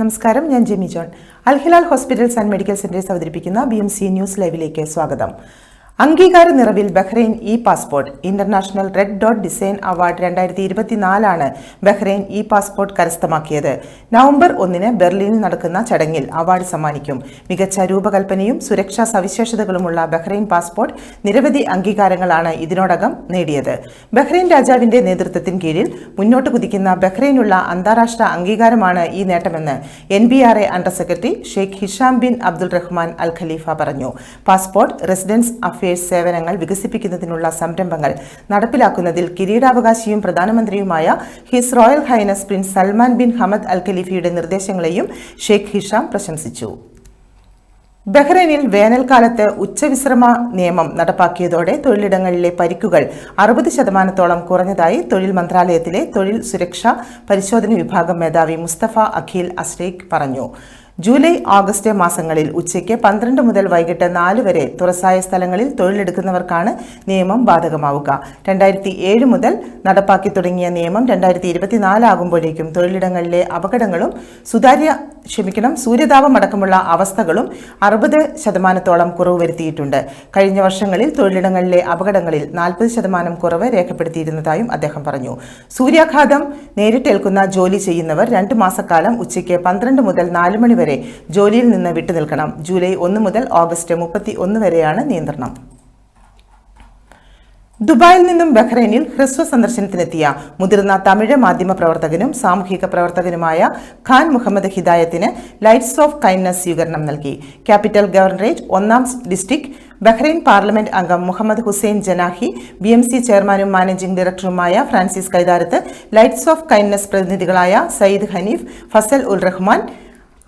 നമസ്കാരം, ഞാൻ Jemy John. Al Hilal hospitals and medical centres അവതരിപ്പിക്കുന്ന BMC ന്യൂസ് ലൈവിലേക്ക് സ്വാഗതം. അംഗീകാര നിറവിൽ Bahrain passport international red dot design award 2024 Bahrain passport കരസ്ഥമാക്കിയത്. നവംബർ 1 ബെർലിനിൽ നടക്കുന്ന ചടങ്ങിൽ അവാർഡ് സമ്മാനിക്കും. മികച്ച രൂപകൽപ്പനയും സുരക്ഷാ സവിശേഷതകളുമുള്ള ബഹ്റൈൻ പാസ്പോർട്ട് നിരവധി അംഗീകാരങ്ങളാണ് ഇതിനോടകം നേടിയത്. ബഹ്റൈൻ രാജാവിന്റെ നേതൃത്വത്തിന് കീഴിൽ മുന്നോട്ട് കുതിക്കുന്ന ബഹ്റൈനുള്ള അന്താരാഷ്ട്ര അംഗീകാരമാണ് ഈ നേട്ടമെന്ന് NBRA under secretary Sheikh Hisham bin Abdul Rahman Al Khalifa പറഞ്ഞു. പാസ്പോർട്ട് റെസിഡൻസ് അഫയേഴ്സ് സേവനങ്ങൾ വികസിപ്പിക്കുന്നതിനുള്ള സംരംഭങ്ങൾ നടപ്പിലാക്കുന്നതിൽ കിരീടാവകാശിയും പ്രധാനമന്ത്രിയുമായ his royal highness prince Salman bin Hamad Al ഖലീഫയുടെ നിർദ്ദേശങ്ങളെയും ഷെയ്ഖ് ഹിഷാം പ്രശംസിച്ചു. ബഹ്റൈനിൽ വേനൽക്കാലത്ത് ഉച്ചവിശ്രമ നിയമം നടപ്പാക്കിയതോടെ തൊഴിലിടങ്ങളിലെ പരിക്കുകൾ 60% കുറഞ്ഞതായി തൊഴിൽ മന്ത്രാലയത്തിലെ തൊഴിൽ സുരക്ഷാ പരിശോധന വിഭാഗം മേധാവി മുസ്തഫ അഖീൽ അസ്രൈഖ് പറഞ്ഞു. ജൂലൈ, ഓഗസ്റ്റ് മാസങ്ങളിൽ ഉച്ചയ്ക്ക് 12 മുതൽ വൈകിട്ട് 4 വരെ തുറസായ സ്ഥലങ്ങളിൽ തൊഴിലെടുക്കുന്നവർക്കാണ് നിയമം ബാധകമാവുക. 2007 മുതൽ നടപ്പാക്കി തുടങ്ങിയ നിയമം 2024 ആകുമ്പോഴേക്കും തൊഴിലിടങ്ങളിലെ അപകടങ്ങളും സൂര്യതാപം അടക്കമുള്ള അവസ്ഥകളും 60% കുറവ് വരുത്തിയിട്ടുണ്ട്. കഴിഞ്ഞ വർഷങ്ങളിൽ തൊഴിലിടങ്ങളിലെ അപകടങ്ങളിൽ 40% കുറവ് രേഖപ്പെടുത്തിയിരുന്നതായും അദ്ദേഹം പറഞ്ഞു. സൂര്യാഘാതം നേരിട്ടേൽക്കുന്ന ജോലി ചെയ്യുന്നവർ 2 മാസക്കാലം ഉച്ചയ്ക്ക് 12 മുതൽ 4 മണി വരെ ജോലിയിൽ നിന്ന് വിട്ടുനിൽക്കണം. ജൂലൈ 1 മുതൽ ഓഗസ്റ്റ് 31 വരെയാണ് നിയന്ത്രണം. ദുബായിൽ നിന്നും ബഹ്റൈനിൽ ഹ്രസ്വ സന്ദർശനത്തിനെത്തിയ മുതിർന്ന തമിഴ് മാധ്യമ പ്രവർത്തകനും സാമൂഹിക പ്രവർത്തകനുമായ ഖാൻ മുഹമ്മദ് ഹിദായത്തിന് ലൈറ്റ്സ് ഓഫ് കൈൻഡ്നസ് സ്വീകരണം നൽകി. ക്യാപിറ്റൽ ഗവർണറേറ്റ് 1-ാം ഡിസ്ട്രിക്ട് ബഹ്റൈൻ പാർലമെന്റ് അംഗം മുഹമ്മദ് ഹുസൈൻ ജനാഹി, BMC ചെയർമാനും മാനേജിംഗ് ഡയറക്ടറുമായ Francis Kaitharath, lights of kindness പ്രതിനിധികളായ സയ്യിദ് ഹനീഫ്, ഫസൽ ഉൽ റഹ്മാൻ,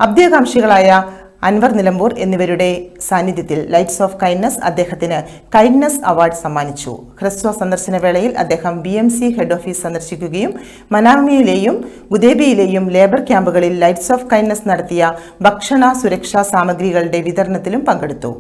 അഭ്യകാംക്ഷികളായ അൻവർ നിലമ്പൂർ എന്നിവരുടെ സാന്നിധ്യത്തിൽ ലൈറ്റ്സ് ഓഫ് കൈൻഡ്നസ് അദ്ദേഹത്തിന് കൈൻഡ്നസ് അവാർഡ് സമ്മാനിച്ചു. ഹ്രസ്വ സന്ദർശന വേളയിൽ അദ്ദേഹം BMC ഹെഡ് ഓഫീസ് സന്ദർശിക്കുകയും മനാമയിലെയും ഗുദേബിയിലെയും ലേബർ ക്യാമ്പുകളിൽ ലൈറ്റ്സ് ഓഫ് കൈൻഡ്നസ് നടത്തിയ ഭക്ഷണ സുരക്ഷാ സാമഗ്രികളുടെ വിതരണത്തിലും പങ്കെടുത്തു.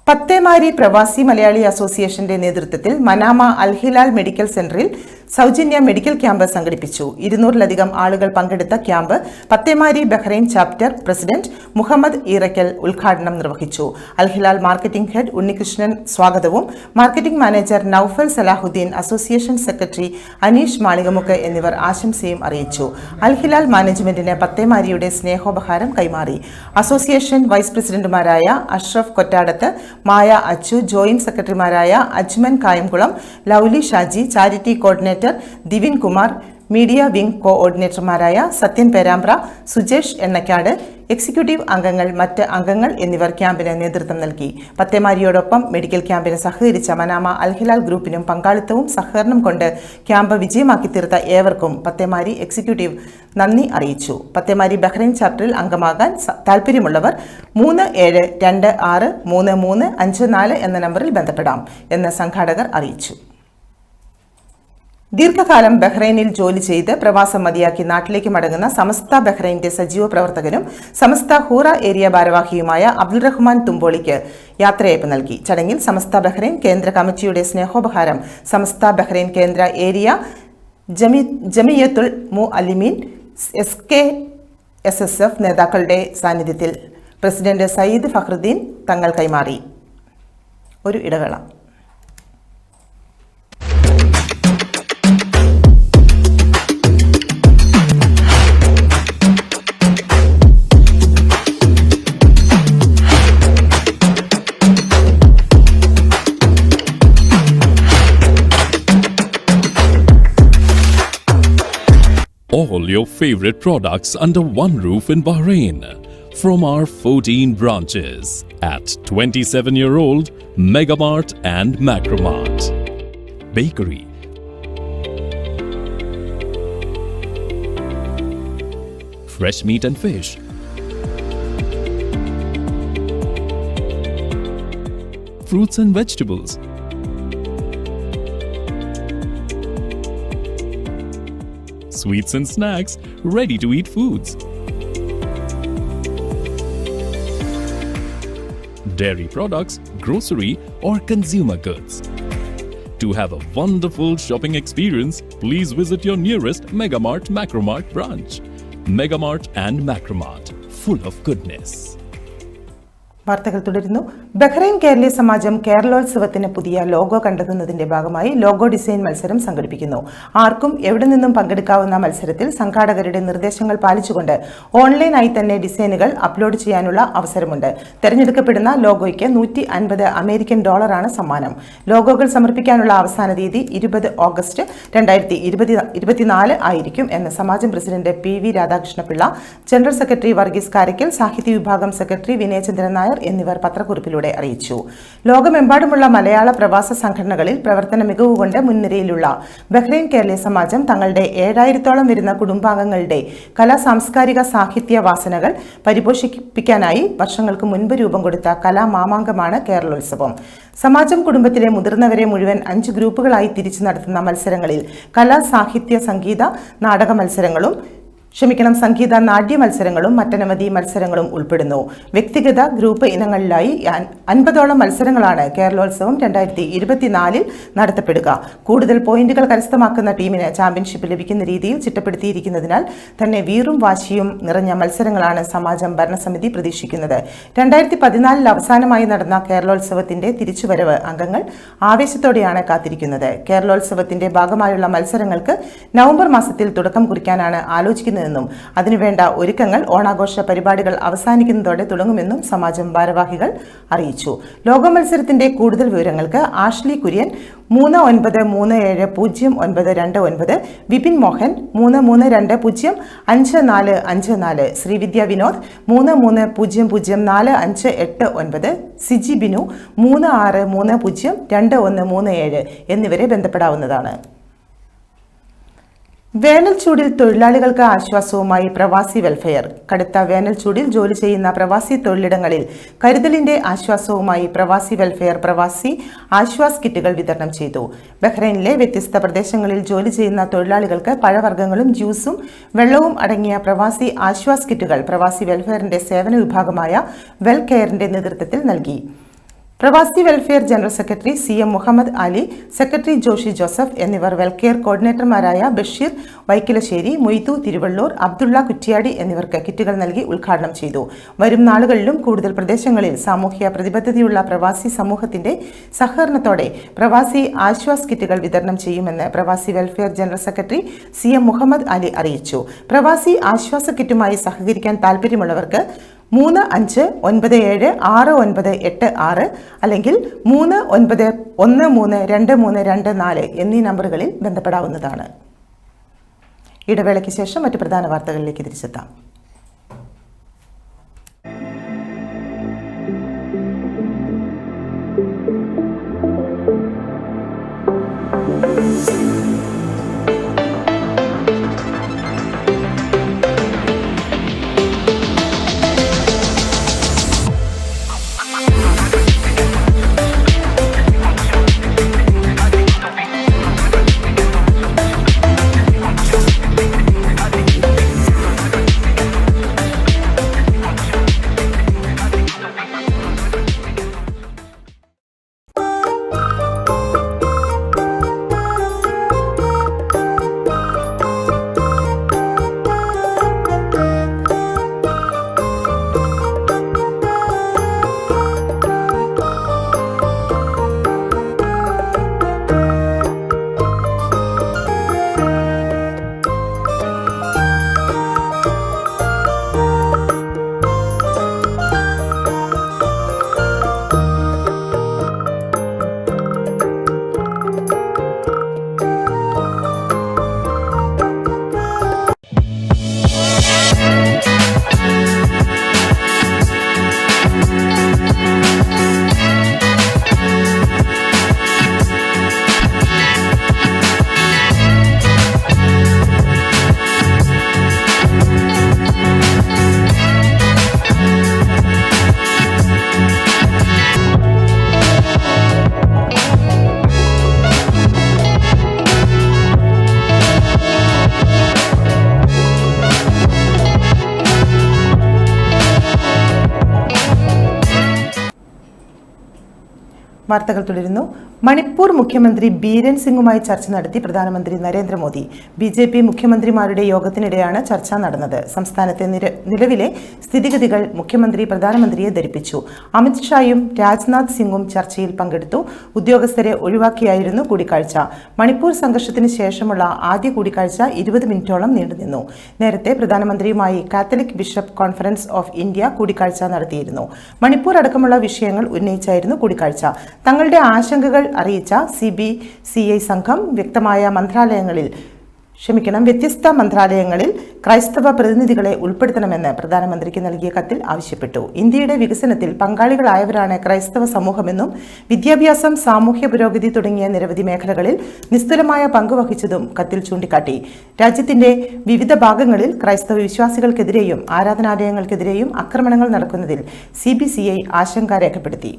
പത്തേമാരി പ്രവാസി മലയാളി അസോസിയേഷന്റെ നേതൃത്വത്തിൽ മനാമ അൽഹിലാൽ മെഡിക്കൽ സെന്ററിൽ സൗജന്യ മെഡിക്കൽ ക്യാമ്പ് സംഘടിപ്പിച്ചു. 200-ലധികം ആളുകൾ പങ്കെടുത്ത camp Pathemari Bahrain chapter president Muhammad Eerakkal ഉദ്ഘാടനം നിർവഹിച്ചു. അൽഹിലാൽ മാർക്കറ്റിംഗ് ഹെഡ് ഉണ്ണികൃഷ്ണൻ സ്വാഗതവും marketing manager Noufal Salahuddin, association secretary Aneesh Malikamukku എന്നിവർ ആശംസയും അറിയിച്ചു. അൽഹിലാൽ മാനേജ്മെന്റിന് പത്തേമാരിയുടെ സ്നേഹോപഹാരം കൈമാറി. അസോസിയേഷൻ വൈസ് പ്രസിഡന്റുമാരായ അഷ്റഫ് കൊറ്റാടത്ത്, മായ അച്ചു, ജോയിന്റ് സെക്രട്ടറിമാരായ Ajman Kayamkulam, Lovely Shaji, charity coordinator Divin Kumar, media wing കോഓർഡിനേറ്റർമാരായ സത്യൻ പേരാമ്പ്ര, സുജേഷ് എണ്ണക്കാട്, എക്സിക്യൂട്ടീവ് അംഗങ്ങൾ, മറ്റ് അംഗങ്ങൾ എന്നിവർ ക്യാമ്പിന് നേതൃത്വം നൽകി. പത്തേമാരിയോടൊപ്പം മെഡിക്കൽ ക്യാമ്പിന് സഹകരിച്ച മനാമ അൽഹിലാൽ ഗ്രൂപ്പിനും പങ്കാളിത്തവും സഹകരണം കൊണ്ട് ക്യാമ്പ് വിജയമാക്കി തീർത്ത ഏവർക്കും പത്തേമാരി എക്സിക്യൂട്ടീവ് നന്ദി അറിയിച്ചു. പത്തേമാരി ബഹ്റൈൻ ചാപ്റ്ററിൽ അംഗമാകാൻ താൽപ്പര്യമുള്ളവർ 37263354 എന്ന നമ്പറിൽ ബന്ധപ്പെടാം എന്ന് സംഘാടകർ അറിയിച്ചു. ദീർഘകാലം ബഹ്റൈനിൽ ജോലി ചെയ്ത് പ്രവാസം മതിയാക്കി നാട്ടിലേക്ക് മടങ്ങുന്ന സമസ്ത ബഹ്റൈന്റെ സജീവ പ്രവർത്തകനും സമസ്ത ഹൂറ ഏരിയ ഭാരവാഹിയുമായ അബ്ദുൾ റഹ്മാൻ തുമ്പോളിക്ക് യാത്രയയപ്പ് നൽകി. ചടങ്ങിൽ സമസ്ത ബഹ്റൈൻ കേന്ദ്ര കമ്മിറ്റിയുടെ സ്നേഹോപഹാരം സമസ്ത ബഹ്റൈൻ കേന്ദ്ര ഏരിയ ജമിയത്തുൽ മുഅല്ലിമീൻ SKSSF നേതാക്കളുടെ സാന്നിധ്യത്തിൽ പ്രസിഡന്റ് സയ്യിദ് ഫഖ്റുദ്ദീൻ തങ്ങൾ കൈമാറി. ഒരു ഇടവേള. All your favorite products under one roof in Bahrain from our 14 branches at 27-year-old Megamart and Macromart. Bakery, fresh meat and fish, fruits and vegetables, sweets and snacks, ready-to-eat foods, dairy products, grocery or consumer goods. To have a wonderful shopping experience, please visit your nearest Megamart Macromart branch. Megamart and Macromart, full of goodness. വാർത്തകൾ തുടരുന്നു. Bahrain കേരളീയ സമാജം കേരളോത്സവത്തിന് പുതിയ logo കണ്ടെത്തുന്നതിന്റെ ഭാഗമായി logo design മത്സരം സംഘടിപ്പിക്കുന്നു. ആർക്കും എവിടെ നിന്നും പങ്കെടുക്കാവുന്ന മത്സരത്തിൽ സംഘാടകരുടെ നിർദ്ദേശങ്ങൾ പാലിച്ചുകൊണ്ട് ഓൺലൈനായി തന്നെ ഡിസൈനുകൾ അപ്ലോഡ് ചെയ്യാനുള്ള അവസരമുണ്ട്. തെരഞ്ഞെടുക്കപ്പെടുന്ന ലോഗോയ്ക്ക് $150 അമേരിക്കൻ സമ്മാനം. ലോഗോകൾ സമർപ്പിക്കാനുള്ള അവസാന തീയതി 20 ഓഗസ്റ്റ് 2024 ആയിരിക്കും എന്ന് Samajam president PV Radhakrishnapillai, general secretary Varghese Karaikal, സാഹിത്യ വിഭാഗം സെക്രട്ടറി വിനയചന്ദ്രൻ നായർ എന്നിവർ പത്രക്കുറിപ്പിലൂടെ അറിയിച്ചു. ലോകമെമ്പാടുമുള്ള മലയാള പ്രവാസ സംഘടനകളിൽ പ്രവർത്തന മികവുകൊണ്ട് മുൻനിരയിലുള്ള ബഹ്റൈൻ കേരളീയ സമാജം തങ്ങളുടെ 7000-ഓളം വരുന്ന കുടുംബാംഗങ്ങളുടെ കലാ സാംസ്കാരിക സാഹിത്യ വാസനകൾ പരിപോഷിപ്പിക്കാനായി വർഷങ്ങൾക്ക് മുൻപ് രൂപം കൊടുത്ത കലാമാമാങ്കമാണ് കേരളോത്സവം. സമാജം കുടുംബത്തിലെ മുതിർന്നവരെ മുഴുവൻ 5 ഗ്രൂപ്പുകളായി തിരിച്ചു നടത്തുന്ന മത്സരങ്ങളിൽ കലാ സാഹിത്യ സംഗീത നാടക മത്സരങ്ങളും സംഗീത നാട്യ മത്സരങ്ങളും മറ്റനവധി മത്സരങ്ങളും ഉൾപ്പെടുന്നു. വ്യക്തിഗത ഗ്രൂപ്പ് ഇനങ്ങളിലായി 50ഓളം മത്സരങ്ങളാണ് കേരളോത്സവം 2024 നടത്തപ്പെടുക. കൂടുതൽ പോയിന്റുകൾ കരസ്ഥമാക്കുന്ന ടീമിന് ചാമ്പ്യൻഷിപ്പ് ലഭിക്കുന്ന രീതിയിൽ ചിട്ടപ്പെടുത്തിയിരിക്കുന്നതിനാൽ തന്നെ വീറും വാശിയും നിറഞ്ഞ മത്സരങ്ങളാണ് സമാജം ഭരണസമിതി പ്രതീക്ഷിക്കുന്നത്. 2014 അവസാനമായി നടന്ന കേരളോത്സവത്തിന്റെ തിരിച്ചുവരവ് അംഗങ്ങൾ ആവേശത്തോടെയാണ് കാത്തിരിക്കുന്നത്. കേരളോത്സവത്തിന്റെ ഭാഗമായുള്ള മത്സരങ്ങൾക്ക് നവംബർ മാസത്തിൽ തുടക്കം കുറിക്കാനാണ് ആലോചിക്കുന്നത് ും അതിനുവേണ്ട ഒരുക്കങ്ങൾ ഓണാഘോഷ പരിപാടികൾ അവസാനിക്കുന്നതോടെ തുടങ്ങുമെന്നും സമാജം ഭാരവാഹികൾ അറിയിച്ചു. ലോഗോ മത്സരത്തിന്റെ കൂടുതൽ വിവരങ്ങൾക്ക് ആഷ്ലി കുര്യൻ 39370929, വിപിൻ മോഹൻ 33205454, ശ്രീവിദ്യ വിനോദ് 33004589, സിജി ബിനു 36302137 എന്നിവരെ ബന്ധപ്പെടാവുന്നതാണ്. വേനൽ ചൂടിൽ തൊഴിലാളികൾക്ക് ആശ്വാസവുമായി പ്രവാസി വെൽഫെയർ. കടുത്ത വേനൽ ചൂടിൽ ജോലി ചെയ്യുന്ന പ്രവാസി തൊഴിലിടങ്ങളിൽ കരുതലിന്റെ ആശ്വാസവുമായി പ്രവാസി വെൽഫെയർ പ്രവാസി ആശ്വാസ് കിറ്റുകൾ വിതരണം ചെയ്തു. ബഹ്റൈനിലെ വ്യത്യസ്ത പ്രദേശങ്ങളിൽ ജോലി ചെയ്യുന്ന തൊഴിലാളികൾക്ക് പഴവർഗ്ഗങ്ങളും ജ്യൂസും വെള്ളവും അടങ്ങിയ പ്രവാസി ആശ്വാസ് കിറ്റുകൾ പ്രവാസി വെൽഫെയറിന്റെ സേവന വിഭാഗമായ വെൽ കെയറിന്റെ നേതൃത്വത്തിൽ നൽകി. Pravasi welfare general secretary CM Muhammad Ali, secretary Joshi Joseph എന്നിവർ വെൽകെയർ കോർഡിനേറ്റർമാരായ ബഷീർ വൈക്കിലശ്ശേരി, മൊയ്തു തിരുവള്ളൂർ, അബ്ദുള്ള കുറ്റിയാടി എന്നിവർക്ക് കിറ്റുകൾ നൽകി ഉദ്ഘാടനം ചെയ്തു. വരും നാളുകളിലും കൂടുതൽ പ്രദേശങ്ങളിൽ സാമൂഹ്യ പ്രതിബദ്ധതയുള്ള പ്രവാസി സമൂഹത്തിന്റെ സഹകരണത്തോടെ പ്രവാസി ആശ്വാസ് കിറ്റുകൾ വിതരണം ചെയ്യുമെന്ന് Pravasi welfare general secretary CM Muhammad Ali അറിയിച്ചു. പ്രവാസി ആശ്വാസ കിറ്റുമായി സഹകരിക്കാൻ താൽപര്യമുള്ളവർക്ക് 35976986 അല്ലെങ്കിൽ 39132324 എന്നീ നമ്പറുകളിൽ ബന്ധപ്പെടാവുന്നതാണ്. ഇടവേളയ്ക്ക് ശേഷം മറ്റ് പ്രധാന വാർത്തകളിലേക്ക് തിരിച്ചെത്താം. വാർത്തകൾ തുടരുന്നു. മണിപ്പൂർ മുഖ്യമന്ത്രി ബീരൻ സിംഗുമായി ചർച്ച നടത്തി പ്രധാനമന്ത്രി നരേന്ദ്രമോദി. BJP മുഖ്യമന്ത്രിമാരുടെ യോഗത്തിനിടെയാണ് ചർച്ച നടന്നത്. സംസ്ഥാനത്തെ നിലവിലെ സ്ഥിതിഗതികൾ മുഖ്യമന്ത്രി പ്രധാനമന്ത്രിയെ ധരിപ്പിച്ചു. അമിത് ഷായും രാജ്നാഥ് സിംഗും ചർച്ചയിൽ പങ്കെടുത്തു. ഉദ്യോഗസ്ഥരെ ഒഴിവാക്കിയായിരുന്നു കൂടിക്കാഴ്ച. മണിപ്പൂർ സംഘർഷത്തിന് ശേഷമുള്ള ആദ്യ കൂടിക്കാഴ്ച 20 മിനിറ്റോളം നീണ്ടുനിന്നു. നേരത്തെ പ്രധാനമന്ത്രിയുമായി Catholic bishop conference of India കൂടിക്കാഴ്ച നടത്തിയിരുന്നു. മണിപ്പൂർ അടക്കമുള്ള വിഷയങ്ങൾ ഉന്നയിച്ചായിരുന്നു കൂടിക്കാഴ്ച. തങ്ങളുടെ ആശങ്കകൾ അറിയിച്ച CBCI സംഘം വ്യത്യസ്ത മന്ത്രാലയങ്ങളിൽ ക്രൈസ്തവ പ്രതിനിധികളെ ഉൾപ്പെടുത്തണമെന്ന് പ്രധാനമന്ത്രിക്ക് നൽകിയ കത്തിൽ ആവശ്യപ്പെട്ടു. ഇന്ത്യയുടെ വികസനത്തിൽ പങ്കാളികളായവരാണ് ക്രൈസ്തവ സമൂഹമെന്നും വിദ്യാഭ്യാസം, സാമൂഹ്യ പുരോഗതി തുടങ്ങിയ നിരവധി മേഖലകളിൽ നിസ്തുലമായ പങ്കുവഹിച്ചതും കത്തിൽ ചൂണ്ടിക്കാട്ടി. രാജ്യത്തിന്റെ വിവിധ ഭാഗങ്ങളിൽ ക്രൈസ്തവ വിശ്വാസികൾക്കെതിരെയും ആരാധനാലയങ്ങൾക്കെതിരെയും ആക്രമണങ്ങൾ നടക്കുന്നതിൽ CBCI ആശങ്ക രേഖപ്പെടുത്തി.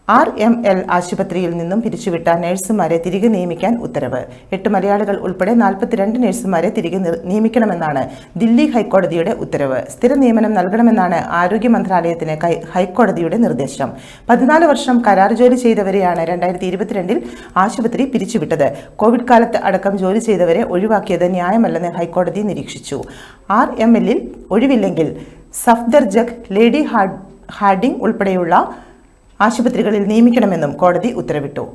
RML ആശുപത്രിയിൽ നിന്നും പിരിച്ചുവിട്ട നഴ്സുമാരെ തിരികെ നിയമിക്കാൻ ഉത്തരവ്. 8 മലയാളികൾ ഉൾപ്പെടെ 42 നഴ്സുമാരെ തിരികെ നിയമിക്കണമെന്നാണ് ദില്ലി ഹൈക്കോടതിയുടെ ഉത്തരവ്. സ്ഥിര നിയമനം നൽകണമെന്നാണ് ആരോഗ്യ മന്ത്രാലയത്തിന് ഹൈക്കോടതിയുടെ നിർദ്ദേശം. 14 വർഷം കരാർ ജോലി ചെയ്തവരെയാണ് 2022 ആശുപത്രി പിരിച്ചുവിട്ടത്. കോവിഡ് കാലത്ത് അടക്കം ജോലി ചെയ്തവരെ ഒഴിവാക്കിയത് ന്യായമല്ലെന്ന് ഹൈക്കോടതി നിരീക്ഷിച്ചു. RMLൽ ഒഴിവില്ലെങ്കിൽ സഫ്ദർജംഗ്, ലേഡി ഹാർഡിംഗ് ഉൾപ്പെടെയുള്ള ആശുപത്രികളിൽ നിയമിക്കണമെന്നും കോടതി ഉത്തരവിട്ടു.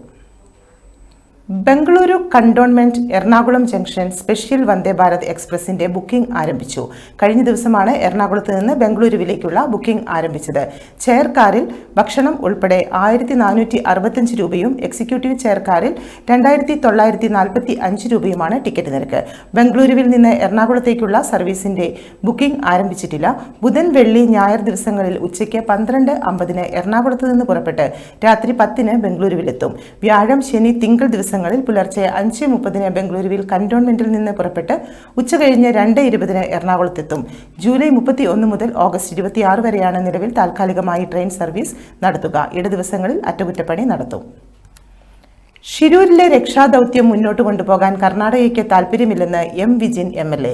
Bengaluru cantonment Ernakulam junction special Vande Bharat എക്സ്പ്രസിന്റെ ബുക്കിംഗ് ആരംഭിച്ചു. കഴിഞ്ഞ ദിവസമാണ് എറണാകുളത്ത് നിന്ന് ബംഗളൂരുവിലേക്കുള്ള ബുക്കിംഗ് ആരംഭിച്ചത്. ചെയർ കാറിൽ ഭക്ഷണം ഉൾപ്പെടെ 1465 രൂപയും എക്സിക്യൂട്ടീവ് ചെയർ കാറിൽ 2945 രൂപയുമാണ് ടിക്കറ്റ് നിരക്ക്. ബംഗളൂരുവിൽ നിന്ന് എറണാകുളത്തേക്കുള്ള സർവീസിന്റെ ബുക്കിംഗ് ആരംഭിച്ചിട്ടില്ല. ബുധൻ, വെള്ളി, ഞായർ ദിവസങ്ങളിൽ ഉച്ചയ്ക്ക് 12:50 എറണാകുളത്ത് നിന്ന് പുറപ്പെട്ട് രാത്രി 10 ബംഗളൂരുവിലെത്തും. വ്യാഴം, ശനി, തിങ്കൾ ദിവസങ്ങളിൽ പുലർച്ചെ 5:30 ബംഗളൂരുവിൽ കന്റോൺമെന്റിൽ നിന്ന് പുറപ്പെട്ട് ഉച്ചകഴിഞ്ഞ് 2:20 എറണാകുളത്തെത്തും. ജൂലൈ 31 മുതൽ ഓഗസ്റ്റ് 26 വരെയാണ് നിലവിൽ താൽക്കാലികമായി ട്രെയിൻ സർവീസ് നടത്തുക. ഇട ദിവസങ്ങളിൽ അറ്റകുറ്റപ്പണി നടത്തും. ഷിരൂരിലെ രക്ഷാദൌത്യം മുന്നോട്ട് കൊണ്ടുപോകാൻ കർണാടകയ്ക്ക് താൽപ്പര്യമില്ലെന്ന് M. വിജിൻ MLA.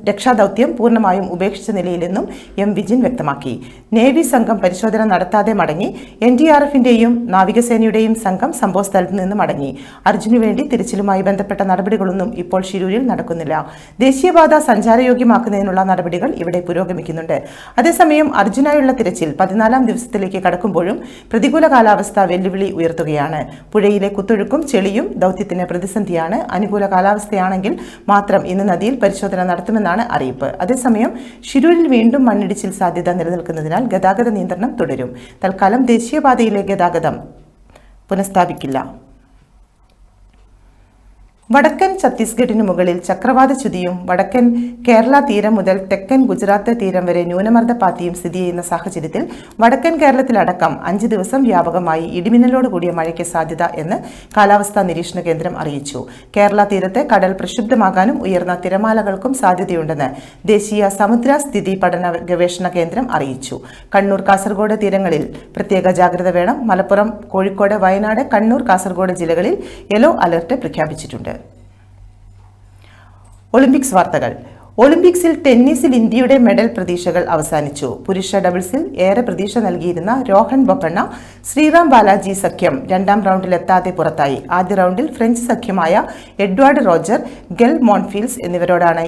രക്ഷാദൌത്യം പൂർണ്ണമായും ഉപേക്ഷിച്ച നിലയിലെന്നും M. വിജിൻ വ്യക്തമാക്കി. നേവി സംഘം പരിശോധന നടത്താതെ മടങ്ങി. NDRFന്റെയും നാവികസേനയുടെയും സംഘം സംഭവസ്ഥലത്ത് നിന്ന് മടങ്ങി. അർജുനു വേണ്ടി തിരച്ചിലുമായി ബന്ധപ്പെട്ട നടപടികളൊന്നും ഇപ്പോൾ ഷിരൂരിൽ നടക്കുന്നില്ല. ദേശീയപാത സഞ്ചാരയോഗ്യമാക്കുന്നതിനുള്ള നടപടികൾ ഇവിടെ പുരോഗമിക്കുന്നുണ്ട്. അതേസമയം അർജുനായുള്ള തിരച്ചിൽ 14-ാം ദിവസത്തിലേക്ക് കടക്കുമ്പോഴും പ്രതികൂല കാലാവസ്ഥ വെല്ലുവിളി ഉയർത്തുകയാണ്. പുഴയിലെ ഒഴുക്കും ചെളിയും ദൌത്യത്തിന് പ്രതിസന്ധിയാണ്. അനുകൂല കാലാവസ്ഥയാണെങ്കിൽ മാത്രം ഇന്ന് നദിയിൽ പരിശോധന നടത്തുമെന്നാണ് അറിയിപ്പ്. അതേസമയം ഷിരൂരിൽ വീണ്ടും മണ്ണിടിച്ചിൽ സാധ്യത നിലനിൽക്കുന്നതിനാൽ ഗതാഗത നിയന്ത്രണം തുടരും. തൽക്കാലം ദേശീയപാതയിലെ ഗതാഗതം പുനഃസ്ഥാപിക്കില്ല. വടക്കൻ ഛത്തീസ്ഗഡിന് മുകളിൽ ചക്രവാത ചുഴിയും വടക്കൻ കേരള തീരം മുതൽ തെക്കൻ ഗുജറാത്ത് തീരം വരെ ന്യൂനമർദ്ദപാത്തിയും സ്ഥിതി ചെയ്യുന്ന സാഹചര്യത്തിൽ വടക്കൻ കേരളത്തിലടക്കം 5 ദിവസം വ്യാപകമായി ഇടിമിന്നലോട് കൂടിയ മഴയ്ക്ക് സാധ്യത എന്ന് കാലാവസ്ഥാ നിരീക്ഷണ കേന്ദ്രം അറിയിച്ചു. കേരള തീരത്ത് കടൽ പ്രക്ഷുബ്ധമാകാനും ഉയർന്ന തിരമാലകൾക്കും സാധ്യതയുണ്ടെന്ന് ദേശീയ സമുദ്ര സ്ഥിതി പഠന ഗവേഷണ കേന്ദ്രം അറിയിച്ചു. കണ്ണൂർ, കാസർഗോഡ് തീരങ്ങളിൽ പ്രത്യേക ജാഗ്രത വേണം. മലപ്പുറം, കോഴിക്കോട്, വയനാട്, കണ്ണൂർ, കാസർഗോഡ് ജില്ലകളിൽ യെല്ലോ അലർട്ട് പ്രഖ്യാപിച്ചിട്ടുണ്ട്. ഒളിമ്പിക്സ് വാർത്തകൾ. ഒളിമ്പിക്സിൽ ടെന്നീസിൽ ഇന്ത്യയുടെ മെഡൽ പ്രതീക്ഷകൾ അവസാനിച്ചു. പുരുഷ ഡബിൾസിൽ ഏറെ പ്രതീക്ഷ നൽകിയിരുന്ന രോഹൻ ബൊപ്പണ്ണ, ശ്രീറാം ബാലാജി സഖ്യം 2ാം റൗണ്ടിലെത്താതെ പുറത്തായി. ആദ്യ റൗണ്ടിൽ ഫ്രഞ്ച് സഖ്യമായ എഡ്വാർഡ് റോജർ, ഗെൽ മോൺഫീൽഡ്സ് എന്നിവരോടാണ്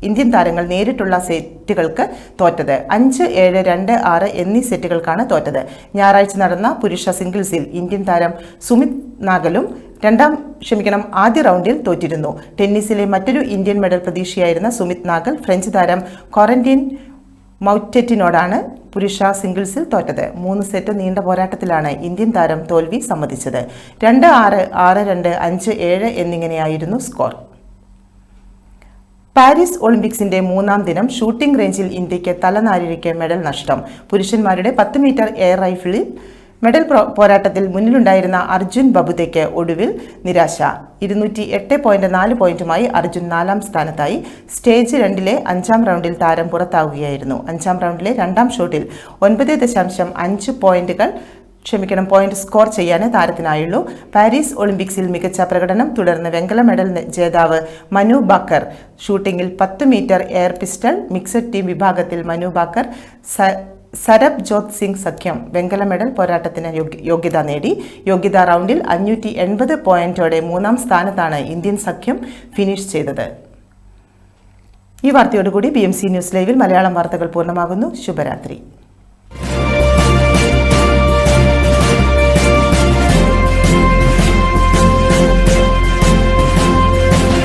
ഇന്ത്യൻ താരങ്ങൾ നേരിട്ടുള്ള സെറ്റുകൾക്ക് തോറ്റത്. 5-7, 2-6 എന്നീ സെറ്റുകൾക്കാണ് തോറ്റത്. ഞായറാഴ്ച നടന്ന പുരുഷ സിംഗിൾസിൽ ഇന്ത്യൻ താരം സുമിത് നാഗലും ആദ്യ റൗണ്ടിൽ തോറ്റിരുന്നു. ടെന്നീസിലെ മറ്റൊരു ഇന്ത്യൻ മെഡൽ പ്രതീക്ഷയായിരുന്ന സുമിത് നാഗൽ ഫ്രഞ്ച് താരം കോറന്റീൻ മൗറ്ററ്റിനോടാണ് പുരുഷ സിംഗിൾസിൽ തോറ്റത്. 3 സെറ്റ് നീണ്ട പോരാട്ടത്തിലാണ് ഇന്ത്യൻ താരം തോൽവി സമ്മതിച്ചത്. 2-6, 6-2, 5-7 എന്നിങ്ങനെയായിരുന്നു സ്കോർ. പാരീസ് ഒളിമ്പിക്സിന്റെ 3ാം ദിനം ഷൂട്ടിംഗ് റേഞ്ചിൽ ഇന്ത്യക്ക് തലനാരിഴയ്ക്ക് മെഡൽ നഷ്ടം. പുരുഷന്മാരുടെ 10 മീറ്റർ എയർ റൈഫിളിൽ മെഡൽ പോരാട്ടത്തിൽ മുന്നിലുണ്ടായിരുന്ന അർജുൻ ബബുതയ്ക്ക് ഒടുവിൽ നിരാശ. 208.4 പോയിന്റുമായി അർജുൻ 4ാം സ്ഥാനത്തായി. സ്റ്റേജ് 2ലെ 5ാം റൗണ്ടിൽ താരം പുറത്താവുകയായിരുന്നു. 5ാം റൗണ്ടിലെ 2ാം ഷോട്ടിൽ 9.5 പോയിന്റ് സ്കോർ ചെയ്യാനേ താരത്തിനായുള്ളൂ. പാരീസ് ഒളിമ്പിക്സിൽ മികച്ച പ്രകടനം തുടർന്ന് വെങ്കല മെഡൽ ജേതാവ് മനു ബാക്കർ. ഷൂട്ടിംഗിൽ 10 metre air pistol mixed team വിഭാഗത്തിൽ മനു ബാക്കർ സരബ്ജോത് സിംഗ് സഖ്യം വെങ്കല മെഡൽ പോരാട്ടത്തിന് യോഗ്യത നേടി. യോഗ്യതാ റൗണ്ടിൽ 580 പോയിന്റോടെ 3-ാം സ്ഥാനത്താണ് ഇന്ത്യൻ സഖ്യം ഫിനിഷ് ചെയ്തത്. ഈ വാർത്തയോടുകൂടി BMC ന്യൂസ് ലൈവിൽ മലയാളം വാർത്തകൾ പൂർണ്ണമാകുന്നു. ശുഭരാത്രി.